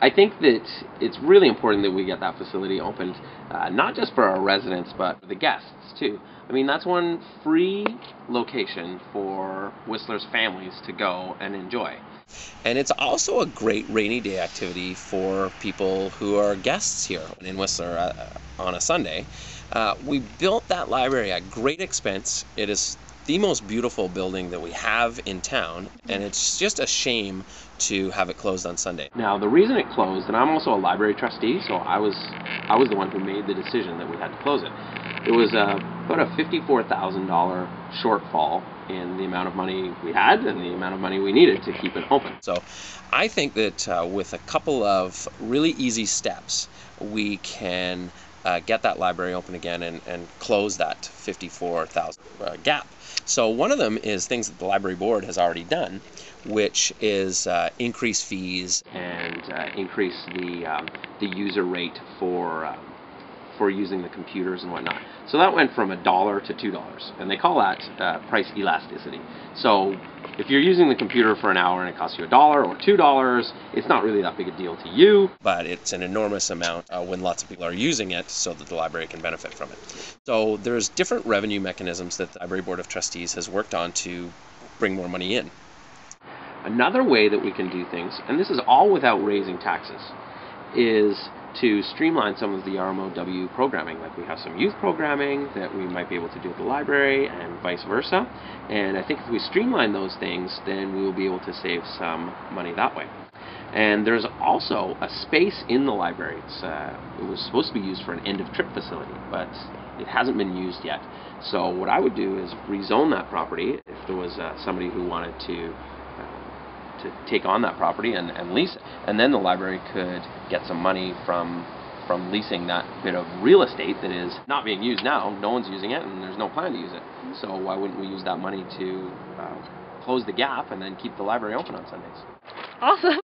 I think that it's really important that we get that facility opened, not just for our residents, but for the guests too. I mean, that's one free location for Whistler's families to go and enjoy. And it's also a great rainy day activity for people who are guests here in Whistler on a Sunday. We built that library at great expense. It is the most beautiful building that we have in town, and it's just a shame to have it closed on Sunday. Now, the reason it closed, and I'm also a library trustee, so I was the one who made the decision that we had to close it. It was about a $54,000 shortfall in the amount of money we had and the amount of money we needed to keep it open. So I think that with a couple of really easy steps, we can get that library open again and close that $54,000 gap. So one of them is things that the library board has already done, which is increase fees and increase the user rate for using the computers and whatnot. So that went from $1 to $2, and they call that price elasticity. So if you're using the computer for an hour and it costs you $1 or $2, it's not really that big a deal to you, but it's an enormous amount when lots of people are using it so that the library can benefit from it. So there's different revenue mechanisms that the Library Board of Trustees has worked on to bring more money in. Another way that we can do things, and this is all without raising taxes, is to streamline some of the RMOW programming. Like, we have some youth programming that we might be able to do at the library and vice versa. And I think if we streamline those things, then we will be able to save some money that way. And there's also a space in the library. It was supposed to be used for an end-of-trip facility, but it hasn't been used yet. So what I would do is rezone that property if there was somebody who wanted to take on that property and lease it. And then the library could get some money from leasing that bit of real estate that is not being used now. No one's using it, and there's no plan to use it. So why wouldn't we use that money to close the gap and then keep the library open on Sundays? Awesome.